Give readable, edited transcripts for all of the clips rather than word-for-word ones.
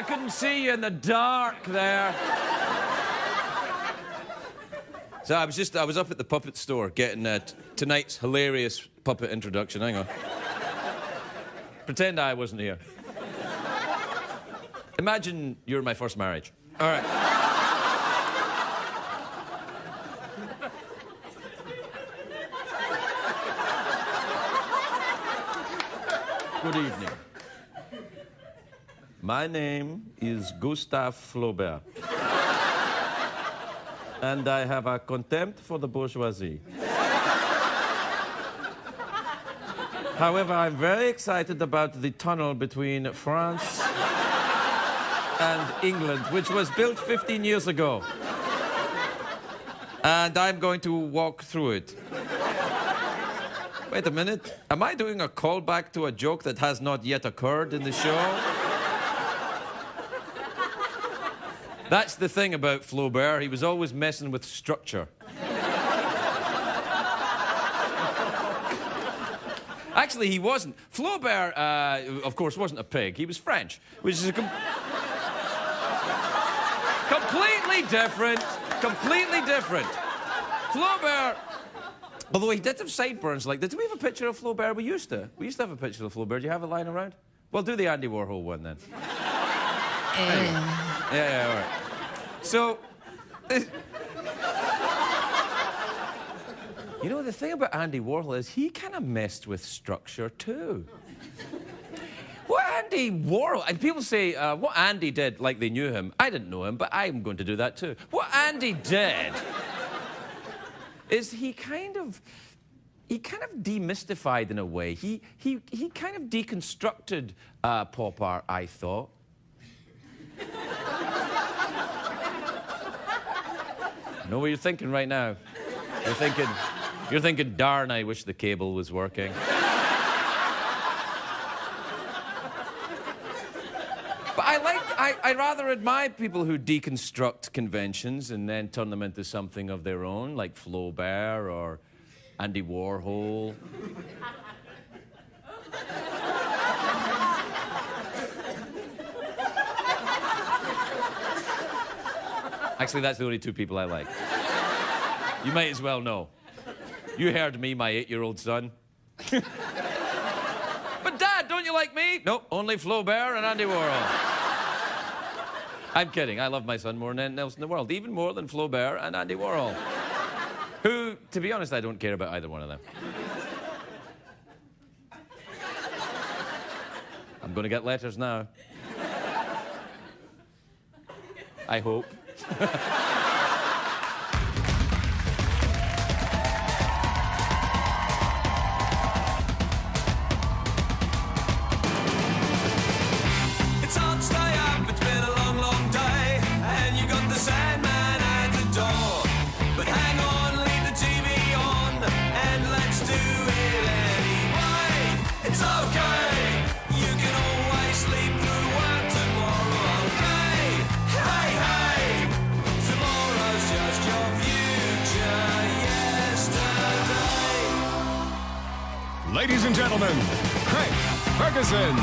couldn't see you in the dark there. So I was up at the puppet store getting tonight's hilarious puppet introduction. Hang on. Pretend I wasn't here. Imagine you're my first marriage. All right. Good evening. My name is Gustave Flaubert. And I have a contempt for the bourgeoisie. However, I'm very excited about the tunnel between France and England, which was built 15 years ago. And I'm going to walk through it. Wait a minute. Am I doing a callback to a joke that has not yet occurred in the show? That's the thing about Flaubert. He was always messing with structure. Actually, he wasn't. Flaubert, of course, wasn't a pig. He was French, which is a completely different. Completely different. Flaubert, although he did have sideburns like this. Do we have a picture of Flaubert? We used to. We used to have a picture of Flaubert. Do you have it lying around? Well, do the Andy Warhol one then. Anyway. Yeah, all right. So, you know, the thing about Andy Warhol is he kind of messed with structure too. What Andy Warhol, and people say what Andy did, like they knew him. I didn't know him, but I'm going to do that too. What Andy did is he kind of demystified in a way. He kind of deconstructed pop art, I thought. I know what you're thinking right now. You're thinking, darn, I wish the cable was working. But I rather admire people who deconstruct conventions and then turn them into something of their own, like Flaubert or Andy Warhol. Actually, that's the only two people I like. You might as well know. You heard me, my 8-year-old son. But Dad, don't you like me? Nope, only Flaubert and Andy Warhol. I'm kidding. I love my son more than anything else in the world, even more than Flaubert and Andy Warhol. Who, to be honest, I don't care about either one of them. I'm going to get letters now. I hope. It's hard to stay up, it's been a long, long day, and you got the Sandman at the door. But hang on, leave the TV on, and let's do it anyway. It's okay, you can always sleep through work tomorrow, okay? Hey, hey, tomorrow's just your future yesterday. Ladies and gentlemen, Craig Ferguson.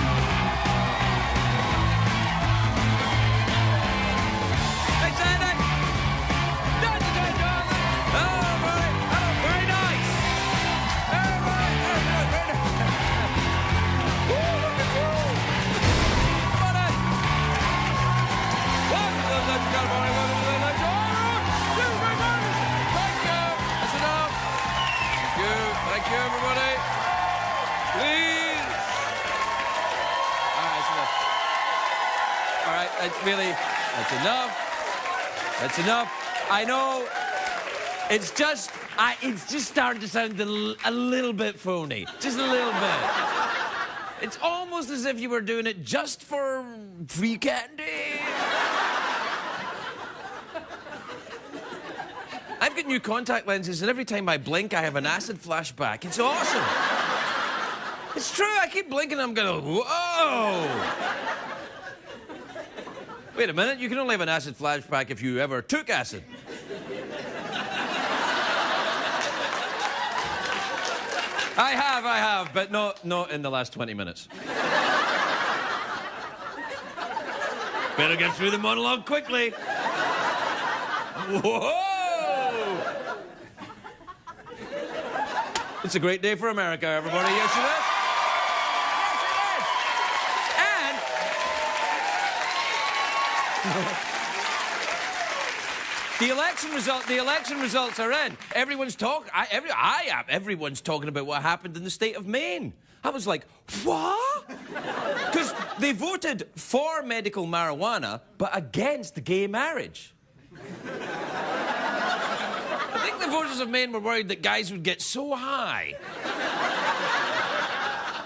Thank you, everybody. Please. All right, that's enough. All right, that's enough. That's enough. I know it's just starting to sound a little bit phony. Just a little bit. It's almost as if you were doing it just for free candy. I've got new contact lenses, and every time I blink, I have an acid flashback. It's awesome. It's true, I keep blinking, I'm going, whoa! Wait a minute, you can only have an acid flashback if you ever took acid. I have, but not in the last 20 minutes. Better get through the monologue quickly. Whoa! It's a great day for America, everybody. Yes, it is. The election results are in. Everyone's talking about what happened in the state of Maine. I was like, what? Because they voted for medical marijuana, but against gay marriage. I think the voters of Maine were worried that guys would get so high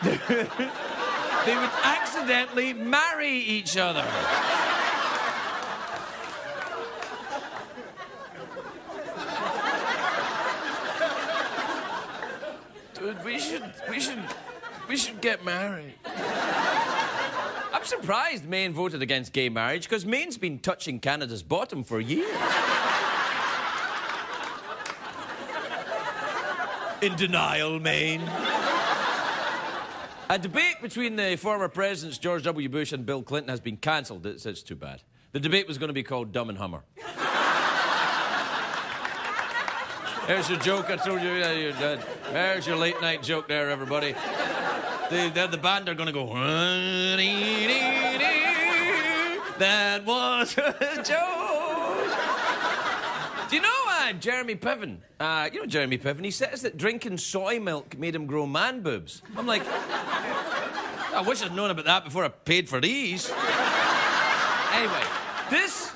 they would accidentally marry each other. Dude, we should get married. I'm surprised Maine voted against gay marriage, because Maine's been touching Canada's bottom for years. In denial, Maine. A debate between the former presidents George W. Bush and Bill Clinton has been cancelled. It's too bad. The debate was going to be called Dumb and Hummer. There's your joke. I told you. There's your late night joke there, everybody. The band are going to go. That was a joke. Do you know Jeremy Piven? You know Jeremy Piven? He says that drinking soy milk made him grow man boobs. I'm like, I wish I'd known about that before I paid for these. Anyway, this...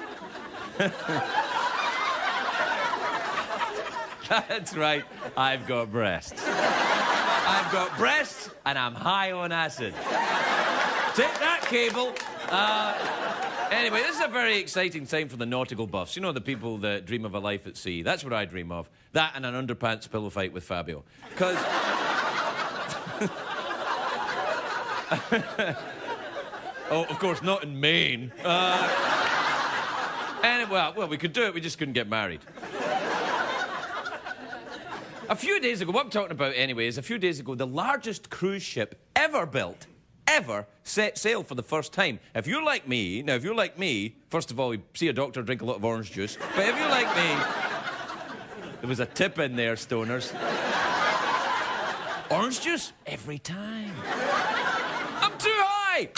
That's right, I've got breasts. I've got breasts, and I'm high on acid. Take that, cable. Anyway, this is a very exciting time for the nautical buffs. You know, the people that dream of a life at sea. That's what I dream of. That and an underpants pillow fight with Fabio. Because... oh, of course, not in Maine. Anyway, well, we could do it, we just couldn't get married. A few days ago, what I'm talking about anyway is a few days ago, the largest cruise ship ever built, ever, set sail for the first time. If you're like me, first of all, you see a doctor, drink a lot of orange juice. But if you're like me, there was a tip in there, stoners. Orange juice? Every time. I'm too high!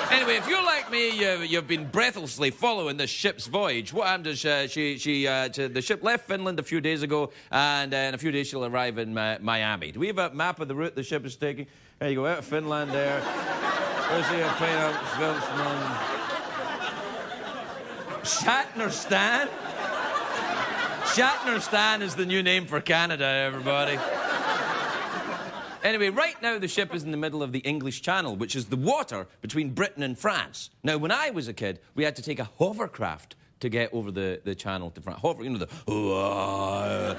Anyway, if you're like me, you've been breathlessly following this ship's voyage. What happened is the ship left Finland a few days ago, and in a few days she'll arrive in Miami. Do we have a map of the route the ship is taking? There you go, out of Finland there. There's the plane out of Shatnerstan? Shatnerstan is the new name for Canada, everybody. Anyway, right now the ship is in the middle of the English Channel, which is the water between Britain and France. Now, when I was a kid, we had to take a hovercraft to get over the channel to France. Hover, you know, the... Well,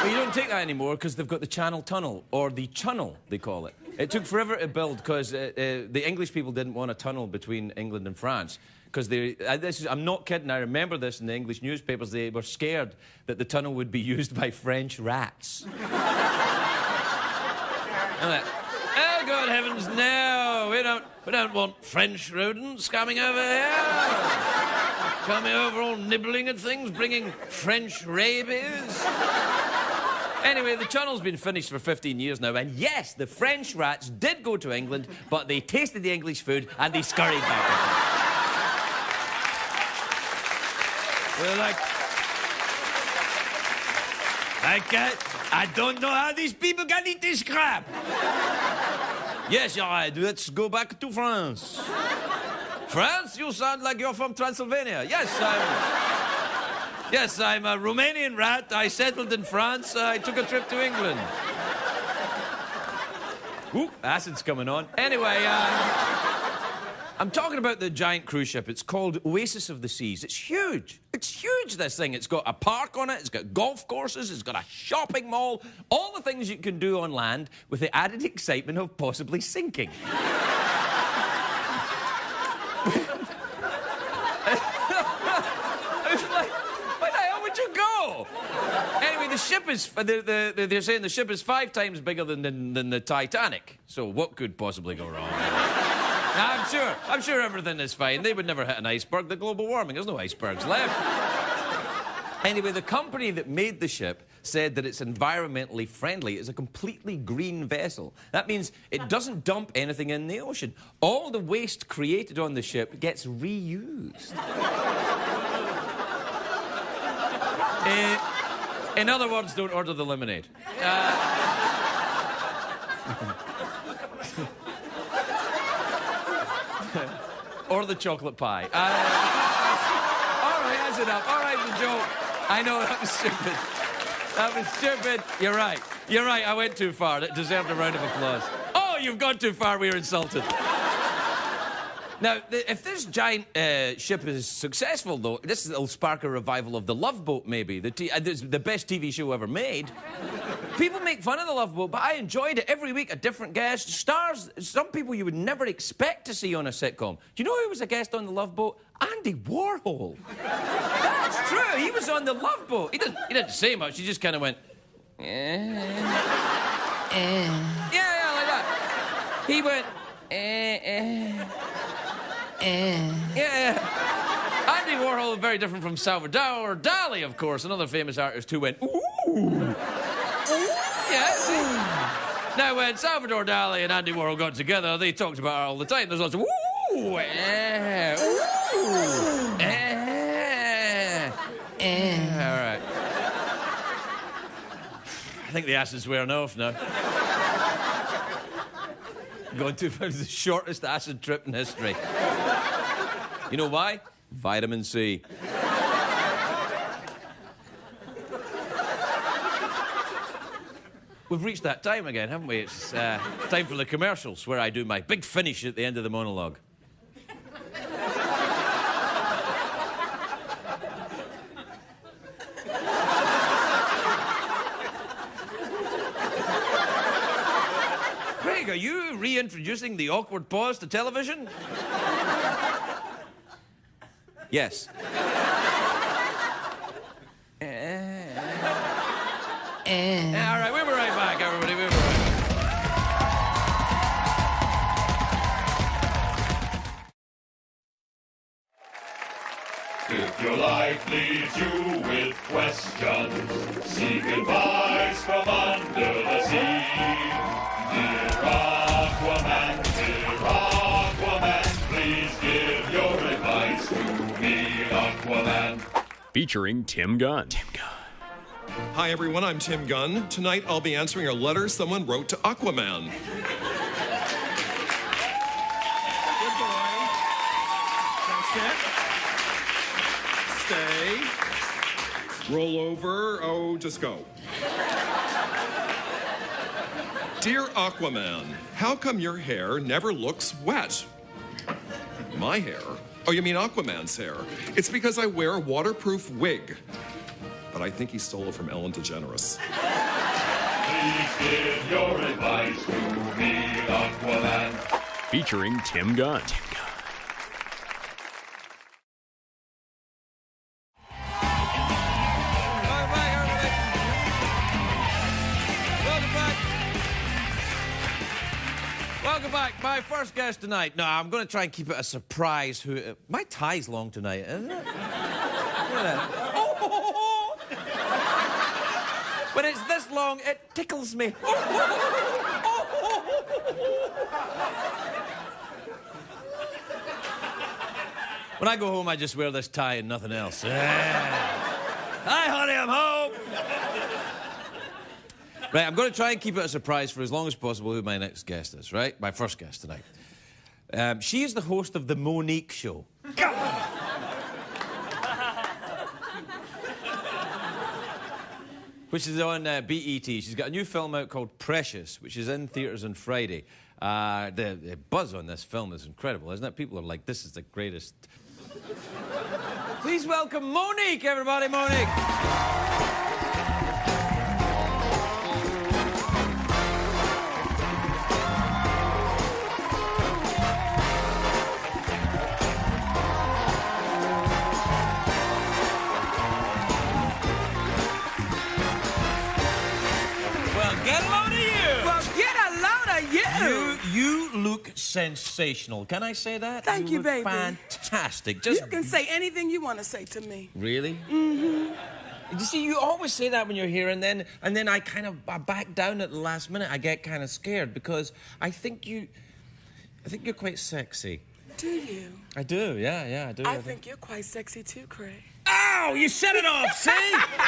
you don't take that anymore because they've got the Channel Tunnel, or the Chunnel, they call it. It took forever to build because the English people didn't want a tunnel between England and France. Because I'm not kidding, I remember this in the English newspapers. They were scared that the tunnel would be used by French rats. I'm like, oh, God heavens, no, we don't want French rodents coming over here. Coming over all nibbling at things, bringing French rabies. Anyway, the tunnel's been finished for 15 years now, and yes, the French rats did go to England, but they tasted the English food and they scurried back. We're like, I don't know how these people can eat this crap. Yes, you're right. Let's go back to France. France? You sound like you're from Transylvania. Yes, I'm a Romanian rat. I settled in France. I took a trip to England. Ooh, acid's coming on. Anyway, I'm talking about the giant cruise ship. It's called Oasis of the Seas. It's huge. It's huge, this thing. It's got a park on it. It's got golf courses. It's got a shopping mall. All the things you can do on land with the added excitement of possibly sinking. It's like, where the hell would you go? Anyway, the ship is... They're saying the ship is 5 times bigger than the Titanic. So what could possibly go wrong? Now, I'm sure everything is fine. They would never hit an iceberg. The global warming, there's no icebergs left. Anyway, the company that made the ship said that it's environmentally friendly. It's a completely green vessel. That means it doesn't dump anything in the ocean. All the waste created on the ship gets reused. In other words, don't order the lemonade. Or the chocolate pie. All right, that's enough. All right, the joke. I know, that was stupid. That was stupid. You're right. You're right, I went too far. It deserved a round of applause. Oh, you've gone too far. We were insulted. Now, if this giant ship is successful, though, will spark a revival of The Love Boat, maybe. The best TV show ever made. People make fun of The Love Boat, but I enjoyed it. Every week, a different guest. Stars, some people you would never expect to see on a sitcom. Do you know who was a guest on The Love Boat? Andy Warhol. That's true. He was on The Love Boat. He didn't say much. He just kind of went... Yeah, like that. He went... Yeah. Andy Warhol is very different from Salvador Dali, of course, another famous artist who went, ooh. Yeah, see? Now, when Salvador Dali and Andy Warhol got together, they talked about it all the time. There's lots of ooh, ooh. All right. I think the acid's wearing off now. Going to the shortest acid trip in history. You know why? Vitamin C. We've reached that time again, haven't we? It's time for the commercials, where I do my big finish at the end of the monologue. Craig, are you reintroducing the awkward pause to television? Yes. All right, we'll be right back, everybody. We'll be right back. If your life leaves you with questions, seek advice from under the sea. Dear Aquaman, please give your advice to me, Aquaman. Featuring Tim Gunn. Hi, everyone. I'm Tim Gunn. Tonight, I'll be answering a letter someone wrote to Aquaman. Good boy. That's it. Stay. Roll over. Oh, just go. Dear Aquaman, how come your hair never looks wet? My hair? Oh, you mean Aquaman's hair? It's because I wear a waterproof wig. But I think he stole it from Ellen DeGeneres. Please give your advice to me, Aquaman. Featuring Tim Gunn. Welcome back. My first guest tonight. No, I'm going to try and keep it a surprise. My tie's long tonight, isn't it? When it's this long, it tickles me. When I go home, I just wear this tie and nothing else. Hi, honey, I'm home. Right, I'm going to try and keep it a surprise for as long as possible who my next guest is, right? My first guest tonight. She is the host of The Monique Show. Which is on BET. She's got a new film out called Precious, which is in theatres on Friday. The buzz on this film is incredible, isn't it? People are like, this is the greatest. Please welcome Monique, everybody, Monique. You look sensational. Can I say that? Thank you, look baby. Fantastic. Just You can say anything you want to say to me. Really? Mm-hmm. You see, you always say that when you're here, and then I back down at the last minute. I get kind of scared because I think you're quite sexy. Do you? I do, yeah, I do. I think you're quite sexy too, Craig. Ow! You set it off, see?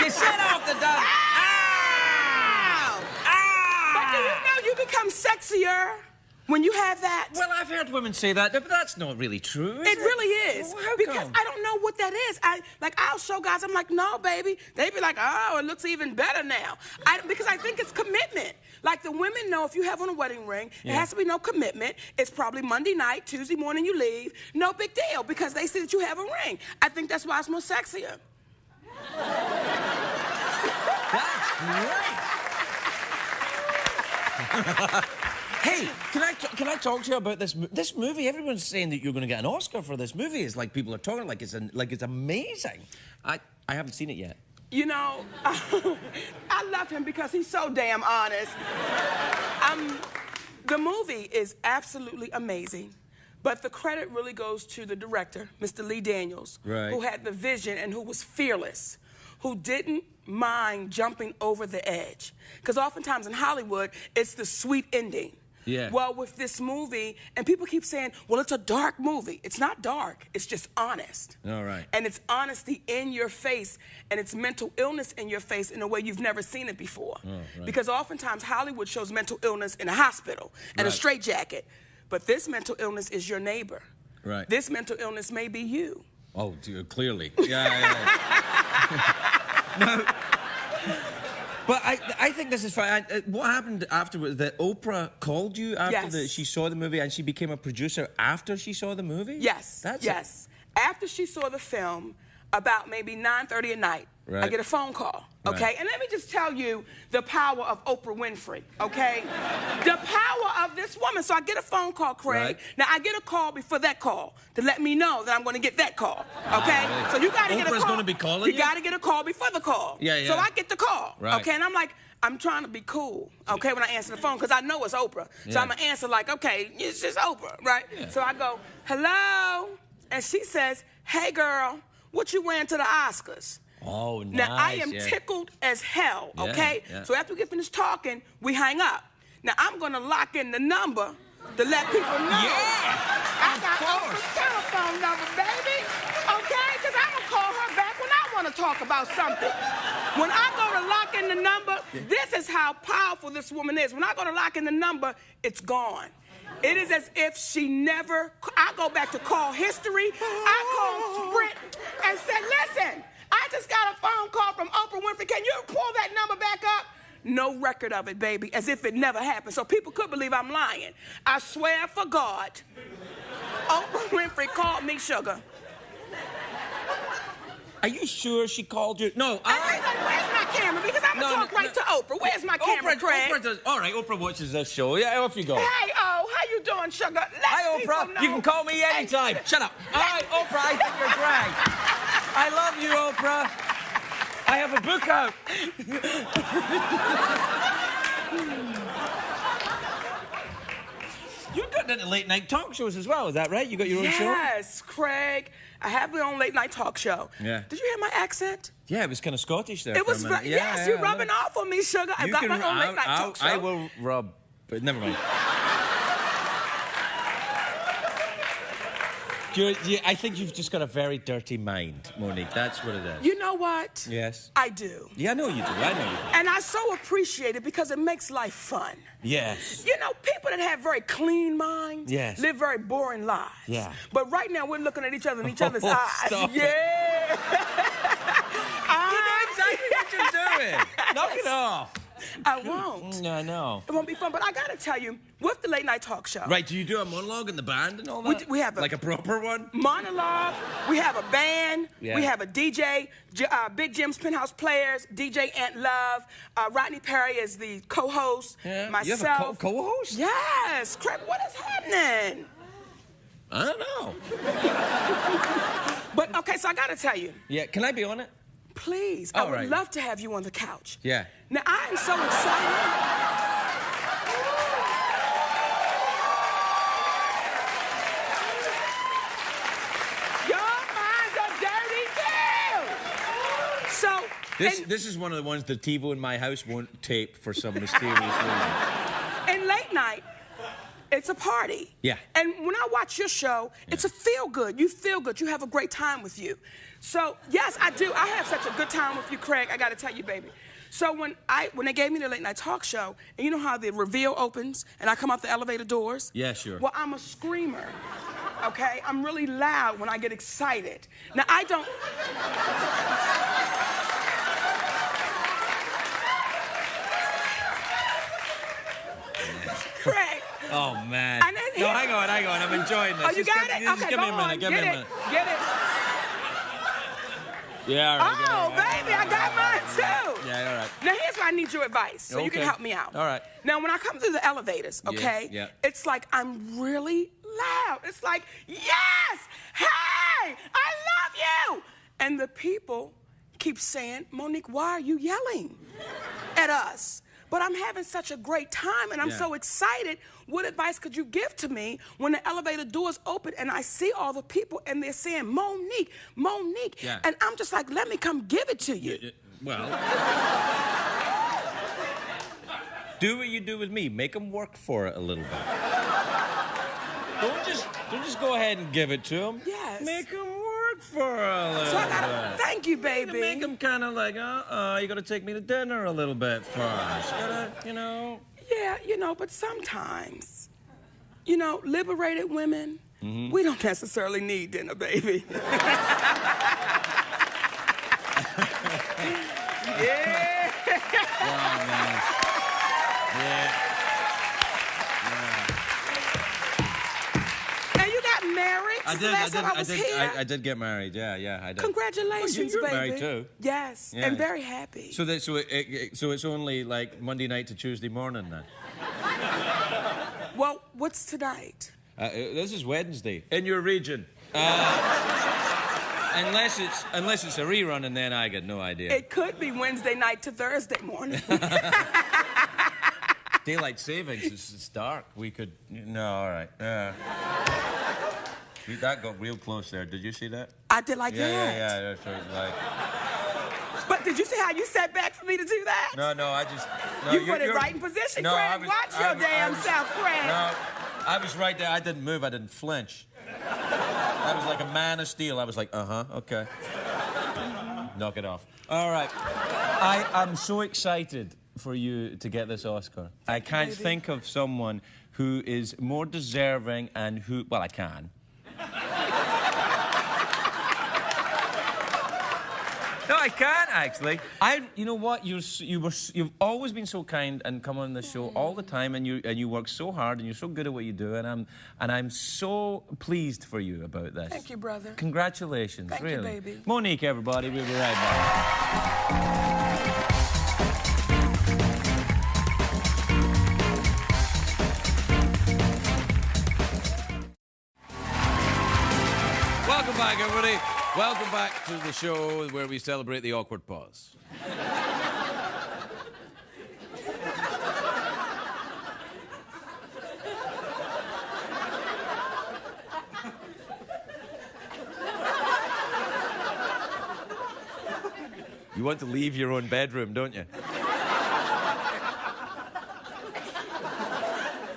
You set off the dog. Ow! Ow! But do you know you become sexier when you have that? Well, I've heard women say that, but that's not really true, is It really is. Well, how because come? I don't know what that is. I'll show guys, I'm like, no, baby. They be like, oh, it looks even better now. Because I think it's commitment. Like the women know if you have on a wedding ring, it has to be no commitment. It's probably Monday night, Tuesday morning you leave. No big deal because they see that you have a ring. I think that's why it's more sexier. That's great. Hey, can I talk to you about this movie? Everyone's saying that you're going to get an Oscar for this movie. It's like people are talking like it's amazing. I haven't seen it yet. You know, I love him because he's so damn honest. The movie is absolutely amazing, but the credit really goes to the director, Mr. Lee Daniels, who had the vision and who was fearless, who didn't mind jumping over the edge. Because oftentimes in Hollywood, it's the sweet ending. Yeah. Well, with this movie, and people keep saying, well, it's a dark movie. It's not dark. It's just honest. All right. And it's honesty in your face, and it's mental illness in your face in a way you've never seen it before. Oh, right. Because oftentimes Hollywood shows mental illness in a hospital and a straitjacket. But this mental illness is your neighbor. Right. This mental illness may be you. Oh, clearly. Yeah. No. But I think this is fine. What happened afterwards? That Oprah called you after she saw the movie, and she became a producer after she saw the movie? Yes. After she saw the film, about maybe 9:30 at night, I get a phone call, okay? And let me just tell you the power of Oprah Winfrey, okay? The power of this woman. So I get a phone call, Craig. Now, I get a call before that call to let me know that I'm going to get that call, okay? So you got to get a call. Oprah's going to be calling you? You got to get a call before the call. Yeah. So I get the call, okay? And I'm like, I'm trying to be cool, okay, when I answer the phone, because I know it's Oprah. So I'm going to answer like, okay, it's just Oprah, right? So I go, hello? And she says, hey, girl, what you wearing to the Oscars? Oh, nice. Now, I am tickled as hell, okay? So after we get finished talking, we hang up. Now, I'm going to lock in the number to let people know. I got Oprah's telephone number, baby, okay? Because I'm going to call her back when I want to talk about something. When I go to lock in the number, this is how powerful this woman is. When I go to lock in the number, it's gone. It is as if she never, I go back to call history. I called Sprint and said, listen, I just got a phone call from Oprah Winfrey. Can you pull that number back up? No record of it, baby, as if it never happened. So people could believe I'm lying. I swear for God, Oprah Winfrey called me sugar. Are you sure she called you? No, where's my camera? Because I'm going to talk right to Oprah. Where's my camera, Craig? All right, Oprah watches this show. Yeah, off you go. Hey, how you doing, sugar? Hi, Oprah. You can call me anytime. Shut up. All right, Oprah, I think you're great. I love you, Oprah. I have a book out. You got into late-night talk shows as well, is that right? You got your own show? Yes, Craig. I have my own late-night talk show. Yeah. Did you hear my accent? Yeah, it was kind of Scottish there. It was, yes, you're rubbing off on me, sugar. I've got my own late-night talk show. I will rub, but never mind. I think you've just got a very dirty mind, Monique. That's what it is. You know what? Yes. I do. Yeah, I know you do. I know you do. And I so appreciate it because it makes life fun. Yes. You know, people that have very clean minds live very boring lives. Yeah. But right now, we're looking at each other in each other's eyes. Stop You know exactly what you're doing. Knock it off. I won't. I know. It won't be fun, but I gotta tell you, with the late night talk show. Right, do you do a monologue in the band and all that? We have like a proper one? Monologue, we have a band, we have a DJ, Big Jim's Penthouse Players, DJ Ant Love, Rodney Perry is the co-host, myself. You have a co-host? Yes, Craig, what is happening? I don't know. But, okay, so I gotta tell you. Yeah, can I be on it? Please, I would love to have you on the couch. Yeah. Now, I am so excited. This is one of the ones the TiVo in my house won't tape for some mysterious reason. And late night, it's a party. Yeah. And when I watch your show, it's a feel-good. You feel good. You have a great time with you. So, yes, I do. I have such a good time with you, Craig. I got to tell you, baby. So when they gave me the late night talk show, and you know how the reveal opens, and I come out the elevator doors? Yeah, sure. Well, I'm a screamer, okay? I'm really loud when I get excited. Now, I don't... Craig. Oh, man. No, hang on. I'm enjoying this. Oh, you got it? Just Okay, give me a minute. Give me a minute. Get it. Yeah, all right. Oh, baby, I got mine, too. Yeah, all right. Now, here's where I need your advice, so you can help me out. All right. Now, when I come through the elevators, okay, it's like I'm really loud. It's like, yes! Hey! I love you! And the people keep saying, Monique, why are you yelling at us? But I'm having such a great time, and I'm so excited. What advice could you give to me when the elevator doors open and I see all the people and they're saying, Monique, Monique. Yeah. And I'm just like, let me come give it to you. Well, do what you do with me. Make them work for it a little bit. Don't just go ahead and give it to them. Yes. Make them work for a little bit. So I gotta thank you, baby. Make them kind of like, you gotta take me to dinner a little bit first. You gotta, Yeah, but sometimes, liberated women, we don't necessarily need dinner, baby. Yeah. Wow, man. Yeah. And you got married I did get married. Yeah, I did. Congratulations, you're baby. married too. Yes, Yeah. and very happy. So it's only like Monday night to Tuesday morning then. Well, what's tonight? This is Wednesday in your region. Unless it's a rerun, and then I got no idea. It could be Wednesday night to Thursday morning. Daylight savings, it's dark. We could... No, all right. That got real close there. Did you see that? I did like that. Yeah. That's right, like... But did you see how you sat back for me to do that? No, I just... No, you put it right in position, no, Craig. Watch your damn self, Craig. No, I was right there. I didn't move. I didn't flinch. I was like a man of steel. I was like, okay. Knock it off. All right. I'm so excited for you to get this Oscar. I can't think of someone who is more deserving and who... Well, I can. No, I can't actually. You know what? You've always been so kind and come on this show all the time, and you work so hard, and you're so good at what you do, and I'm so pleased for you about this. Thank you, brother. Congratulations, Thank really. you, baby. Monique, everybody, we'll be right back. Welcome back, everybody. Welcome back to the show where we celebrate the awkward pause. You want to leave your own bedroom, don't you?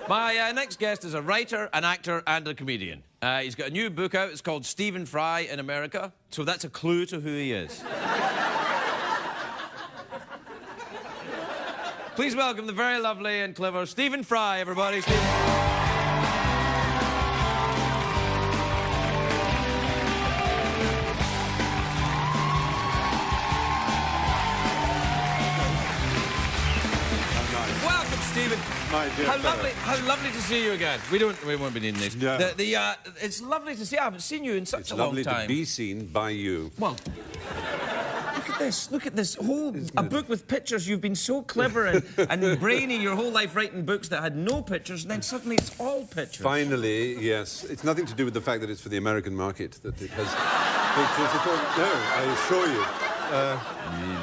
My next guest is a writer, an actor, and a comedian. He's got a new book out. It's called Stephen Fry in America. So that's a clue to who he is. Please welcome the very lovely and clever Stephen Fry, everybody. Stephen. Stephen, my dear how lovely to see you again. We won't be needing this. Yeah. It's lovely to see. I haven't seen you in such a long time. It's lovely to be seen by you. Well, look at this whole a book with pictures. You've been so clever and brainy your whole life writing books that had no pictures, and then suddenly it's all pictures. Finally, yes. It's nothing to do with the fact that it's for the American market that it has pictures at all. No, I assure you.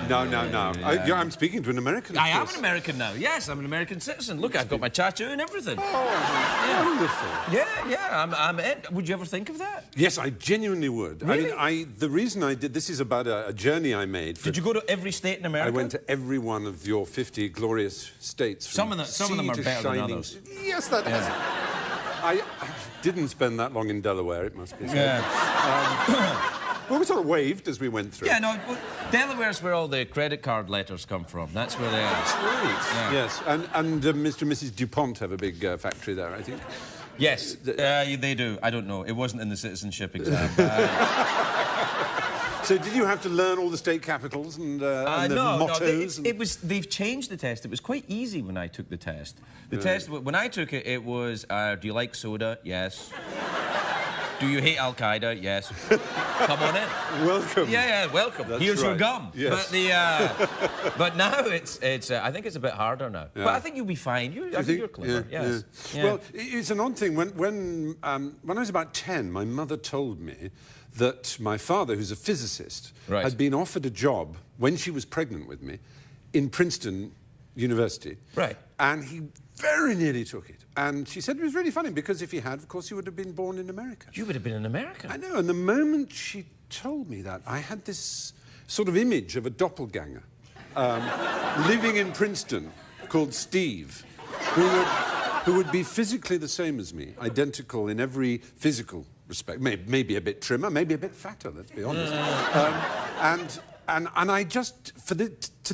No. I'm speaking to an American. I am an American now. Yes, I'm an American citizen. Look, I've got my tattoo and everything. Oh, wonderful. Yeah. I'm in. Would you ever think of that? Yes, I genuinely would. Really? I mean, the reason I did this is about a journey I made. Did you go to every state in America? I went to every one of your 50 glorious states. Some of them are better than others. Yes, that is. I didn't spend that long in Delaware, it must be said. Yeah. Well, we sort of waved as we went through. Yeah, no, Delaware's where all the credit card letters come from. That's where they are. That's right. Yeah. Yes, and Mr. and Mrs. DuPont have a big factory there, I think. Yes, they do. I don't know. It wasn't in the citizenship exam. So did you have to learn all the state capitals and the mottos? No, they've changed the test. It was quite easy when I took the test. The test, when I took it, it was, do you like soda? Yes. Do you hate Al-Qaeda? Yes. Come on in. Welcome. Yeah, welcome. That's Here's your right. gum. Yes. But now it's I think it's a bit harder now. Yeah. But I think you'll be fine. I think you're clever. Yeah, yes. yeah. Yeah. Well, it's an odd thing. When I was about 10, my mother told me that my father, who's a physicist, had been offered a job when she was pregnant with me in Princeton University. Right. And he very nearly took it. And she said it was really funny because if he had, of course, he would have been born in America. You would have been in America. I know. And the moment she told me that, I had this sort of image of a doppelganger living in Princeton called Steve, who would be physically the same as me, identical in every physical respect. Maybe a bit trimmer, maybe a bit fatter, let's be honest. And I just, to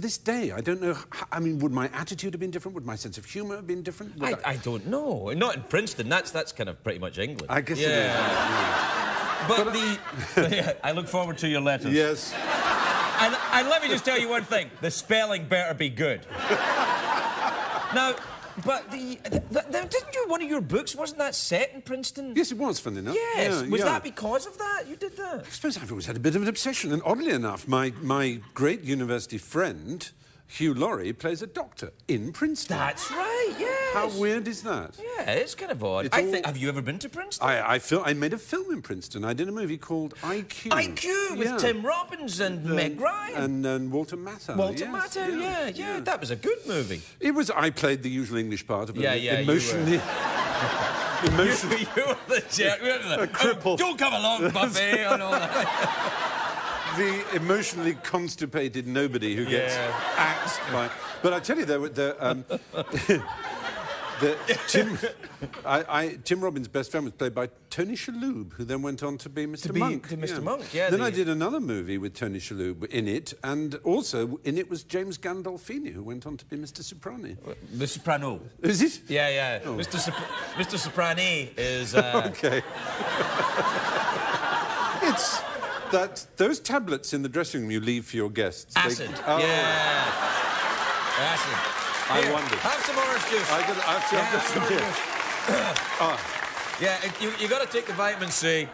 this day, I don't know, I mean, would my attitude have been different? Would my sense of humour have been different? I don't know. Not in Princeton. That's kind of pretty much England. I guess it is. Yeah. But I look forward to your letters. Yes. And let me just tell you one thing. The spelling better be good. Now, but didn't you, one of your books, wasn't that set in Princeton? Yes, it was, funny enough. Yes. Was that because of that? You did that? I suppose I've always had a bit of an obsession. And oddly enough, my great university friend, Hugh Laurie, plays a doctor in Princeton. That's right, yes. How weird is that? Yeah, it's kind of odd. Have you ever been to Princeton? I made a film in Princeton. I did a movie called IQ. IQ with Tim Robbins and Meg Ryan. And Walter Matthau. Walter Matthau, yeah. That was a good movie. It was. I played the usual English part of it. Emotionally. You were the jerk. A cripple. Oh, don't come along, Buffy, and all that. The emotionally constipated nobody who gets axed by... But I tell you, Tim Robbins' best friend was played by Tony Shalhoub, who then went on to be Mr. Monk. Mr. Monk, yeah. Then I did another movie with Tony Shalhoub in it, and also in it was James Gandolfini, who went on to be Mr. Soprani. The Soprano. Is it? Yeah. Oh. Mr. Soprani is... OK. It's... those tablets in the dressing room you leave for your guests. Acid. Acid. I wondered. Have some orange juice. I've got some here. Yeah, you got to take the vitamin C.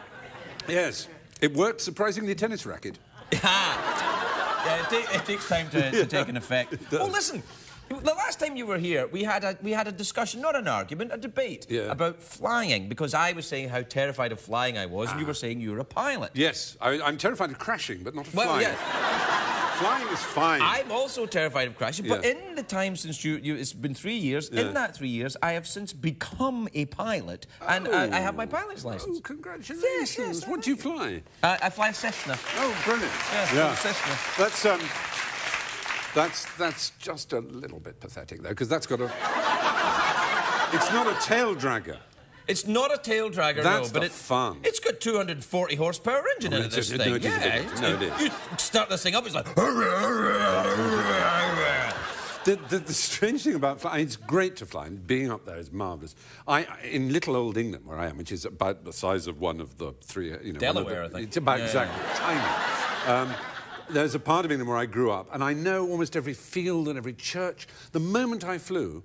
Yes. It worked surprisingly tennis racket. Yeah, it takes time to take an effect. Well, listen. The last time you were here, we had a discussion, not an argument, a debate about flying, because I was saying how terrified of flying I was, and you were saying you were a pilot. Yes, I'm terrified of crashing, but not of flying. Flying is fine. I'm also terrified of crashing, but in the time since it's been 3 years, in that 3 years, I have since become a pilot, and I have my pilot's license. Oh, congratulations. Yes, what do you fly? I fly a Cessna. Oh, brilliant. Yeah. Cessna. That's just a little bit pathetic, though, because that's got a... It's not a tail dragger. It's not a tail dragger, That's no, but it's fun. It's got 240 horsepower engine in it, this thing. No, it is. You start this thing up, it's like... The strange thing about flying, it's great to fly, and being up there is marvellous. In little old England, where I am, which is about the size of one of the three... Delaware, I think. It's about exactly tiny. There's a part of England where I grew up, and I know almost every field and every church. The moment I flew,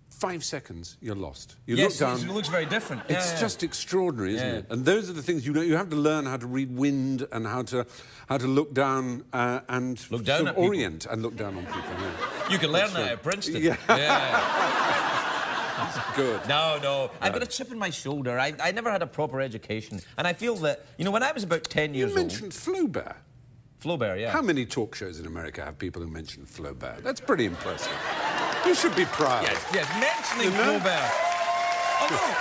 5 seconds, you're lost. You look down. It looks very different. It's just extraordinary, isn't it? And those are the things you have to learn how to read wind and how to look down and look down at orient and look down on people. Yeah. You can learn that at Princeton. Yeah. That's good. No. I've got a chip in my shoulder. I never had a proper education, and I feel that when I was about 10 years old. You mentioned Flaubert. Flaubert, yeah. How many talk shows in America have people who mention Flaubert? That's pretty impressive. You should be proud. Yes, mentioning Flaubert. Although,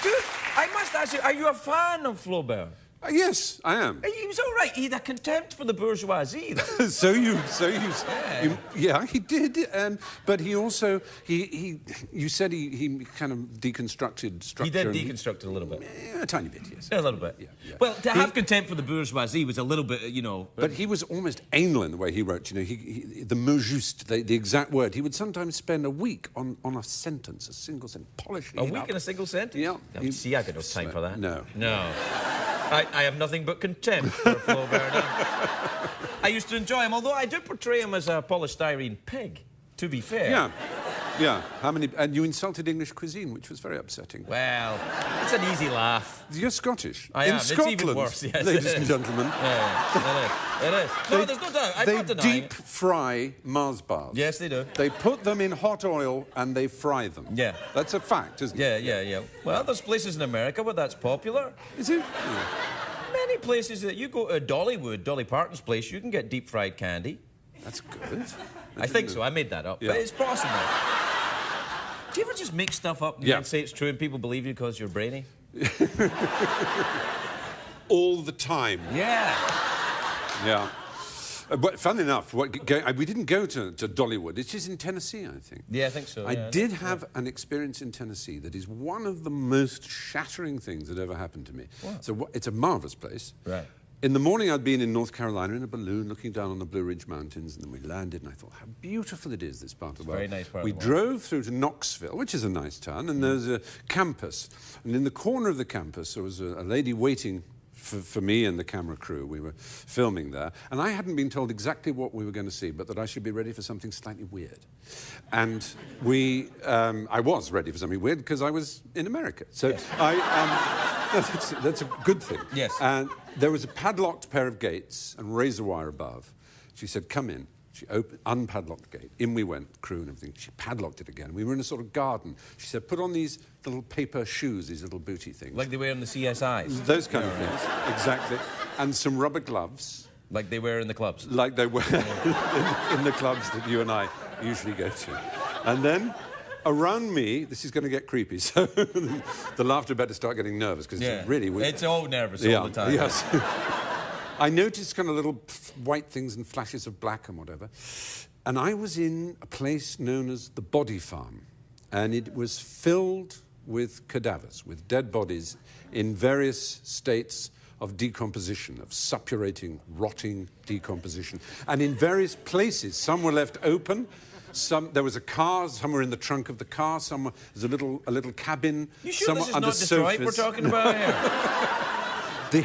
dude, I must ask you, are you a fan of Flaubert? Yes, I am. He was all right. He had a contempt for the bourgeoisie, though. Yeah, he did. But he also, you said he kind of deconstructed structure. He did deconstruct it a little bit. Yeah, a tiny bit, yes. A little bit. Yeah. Well, to have contempt for the bourgeoisie was a little bit, you know. But he was almost anal in the way he wrote. You know, the mot juste, the exact word. He would sometimes spend a week on a sentence, a single sentence, polishing it up. A week in a single sentence? Yeah. See, I got no time for that. No. I have nothing but contempt for Flaubert now. I used to enjoy him, although I do portray him as a polystyrene pig, to be fair. Yeah. How many... And you insulted English cuisine, which was very upsetting. Well, it's an easy laugh. You're Scottish. I am. In Scotland, it's even worse, yes. ladies and gentlemen. It is. No, there's no doubt. I'm not denying They deep it. fry Mars bars. Yes, they do. They put them in hot oil and they fry them. Yeah. That's a fact, isn't it? Yeah. Well, there's places in America where that's popular. Is it? Many places that you go to Dollywood, Dolly Parton's place, you can get deep-fried candy. That's good. I think so. I made that up, Yeah. but it's possible. Do you ever just make stuff up and then say it's true and people believe you because you're brainy? All the time. Yeah. But fun enough, we didn't go to Dollywood. It's just in Tennessee, I think. Yeah, I think so. I did have an experience in Tennessee that is one of the most shattering things that ever happened to me. What? So it's a marvellous place. Right. In the morning, I'd been in North Carolina in a balloon looking down on the Blue Ridge Mountains, and then we landed, and I thought, how beautiful it is, this part of the world. Very nice part We of the world. drove through to Knoxville, which is a nice town, and there's a campus. And in the corner of the campus, there was a lady waiting for me and the camera crew. We were filming there, and I hadn't been told exactly what we were going to see, but that I should be ready for something slightly weird. And I was ready for something weird because I was in America. So that's a good thing. Yes. And there was a padlocked pair of gates and razor wire above. She said, come in. She unpadlocked the gate. In we went, crew and everything. She padlocked it again. We were in a sort of garden. She said, put on these little paper shoes, these little booty things. Like they wear in the CSIs. Those kind of things, exactly. And some rubber gloves. Like they wear in the clubs. Like they wear in the clubs that you and I usually go to. And then around me, this is going to get creepy, so the laughter better start getting nervous, because it's really weird. It's all nervous all the time. Yes. I noticed kind of little white things and flashes of black and whatever. And I was in a place known as the Body Farm. And it was filled with cadavers, with dead bodies in various states of decomposition, of suppurating, rotting decomposition. And in various places, some were left open. There was a car, some were in the trunk of the car, there's a little cabin. You sure some this is under not Detroit sofas. we're talking about here? The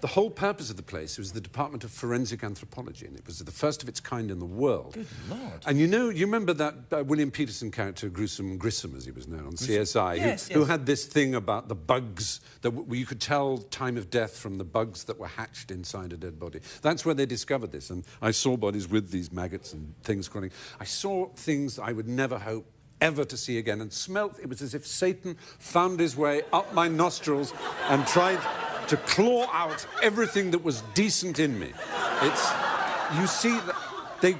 whole purpose of the place was the Department of Forensic Anthropology, and it was the first of its kind in the world. Good Lord. And you remember that William Peterson character, Grissom, as he was known on CSI, yes, who had this thing about the bugs, that you could tell time of death from the bugs that were hatched inside a dead body. That's where they discovered this, and I saw bodies with these maggots and things crawling. I saw things I would never hope ever to see again, and smelt. It was as if Satan found his way up my nostrils and tried to claw out everything that was decent in me. You see,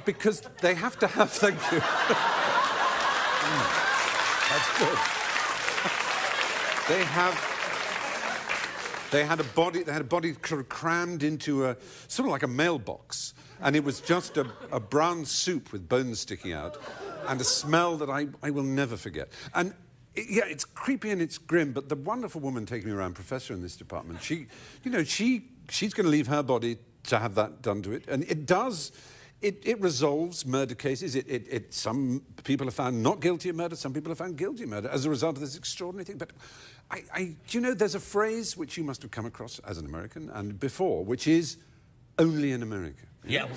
because they have to have, thank you. That's good. They had a body crammed into a, sort of like a mailbox, and it was just a brown soup with bones sticking out, and a smell that I will never forget. And yeah, it's creepy and it's grim, but the wonderful woman taking me around, professor in this department, she's going to leave her body to have that done to it. And it does, it resolves murder cases. Some people are found not guilty of murder, some people are found guilty of murder as a result of this extraordinary thing. But there's a phrase which you must have come across as an American and before, which is only in America. Yeah.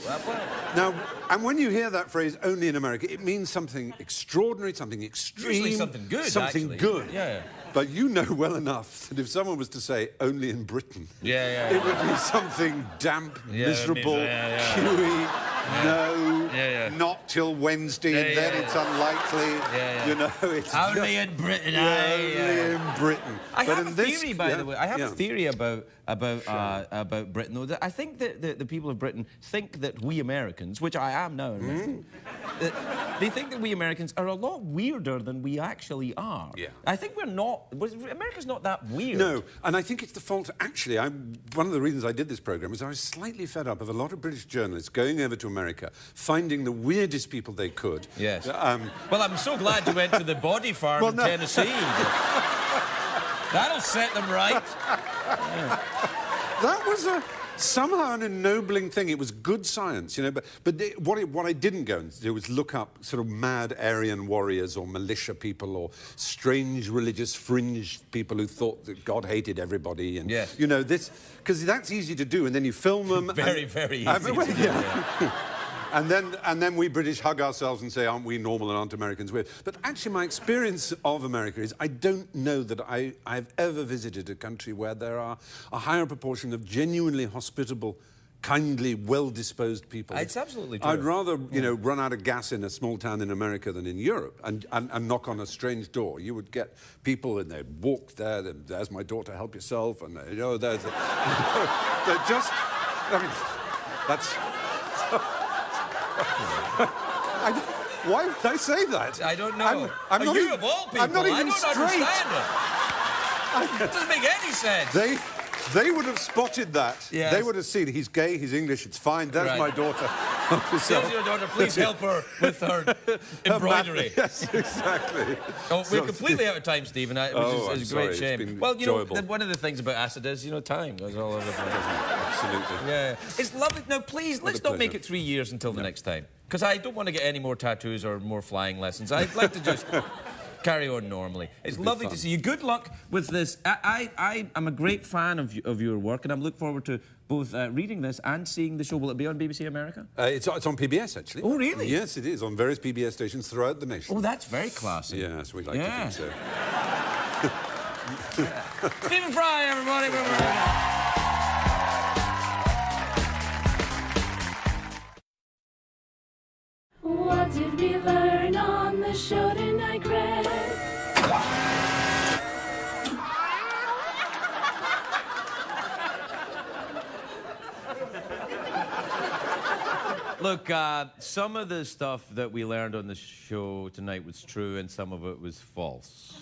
Now, and when you hear that phrase, only in America, it means something extraordinary, something extreme. Usually something good, something actually. good. Yeah. But you know well enough that if someone was to say only in Britain, it would be something damp, miserable, queuey, not till Wednesday, and then it's unlikely. You know, it's only in Britain. Only in Britain. I have a theory, by the way. I have a theory about about Britain, though. I think that the people of Britain think that we Americans, which I am now, they think that we Americans are a lot weirder than we actually are. Yeah. I think we're not. America's not that weird. No, and I think it's the fault, actually, one of the reasons I did this programme was I was slightly fed up of a lot of British journalists going over to America, finding the weirdest people they could. Yes. Well, I'm so glad you went to the body farm in Tennessee. That'll set them right. Yeah. That was somehow an ennobling thing. It was good science, you know. But what I didn't go and do was look up sort of mad Aryan warriors or militia people or strange religious fringe people who thought that God hated everybody. And you know this, because that's easy to do, and then you film them. Very easy. To do, yeah. And then we British hug ourselves and say, aren't we normal and aren't Americans weird? But actually my experience of America is I don't know that I've ever visited a country where there are a higher proportion of genuinely hospitable, kindly, well-disposed people. It's absolutely true. I'd rather, you know, run out of gas in a small town in America than in Europe and knock on a strange door. You would get people and they'd walk there, there's my daughter, help yourself, and, you know, there's... they're just... I mean, that's... Why would I say that? I don't know. I'm not you even, of all people, I'm not even I don't straight. understand it. It doesn't make any sense. They would have spotted that. Yes. They would have seen he's gay, he's English, it's fine. There's my daughter. There's your daughter. Please help her with her embroidery. Yes, exactly. Oh, we're completely out of time, Stephen. Which is a great shame. Well, you enjoyable. know, one of the things about acid is, you know, time goes all over the place. Absolutely. Yeah. It's lovely. Now, please, let's not make it 3 years until the next time. Because I don't want to get any more tattoos or more flying lessons. I'd like to just carry on normally. It's lovely to see you. Good luck with this. I'm a great fan of your work, and I'm looking forward to both reading this and seeing the show. Will it be on BBC America? It's on PBS, actually. Oh, really? Yes, it is, on various PBS stations throughout the nation. Oh, that's very classy. Yes, we'd like to think so. Stephen Fry, everybody. What did we learn on the show tonight, Greg? Look, some of the stuff that we learned on the show tonight was true and some of it was false.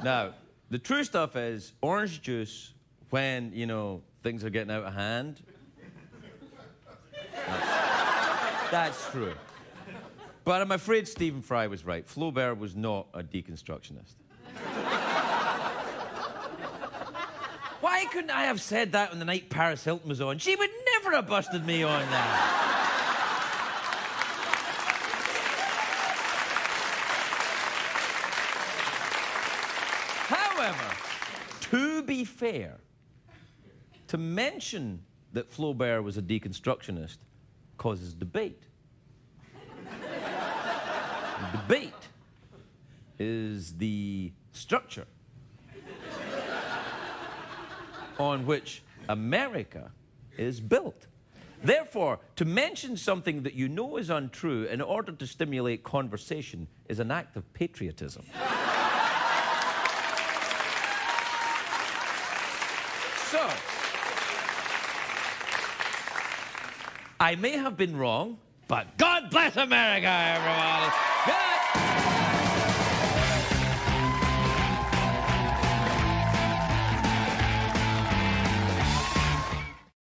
Now, the true stuff is orange juice when, you know, things are getting out of hand. That's true. But I'm afraid Stephen Fry was right. Flaubert was not a deconstructionist. Why couldn't I have said that on the night Paris Hilton was on? She would never have busted me on that. However, to be fair, to mention that Flaubert was a deconstructionist causes debate. The debate is the structure on which America is built. Therefore, to mention something that you know is untrue in order to stimulate conversation is an act of patriotism. So, I may have been wrong, but God bless America, everybody. Good night.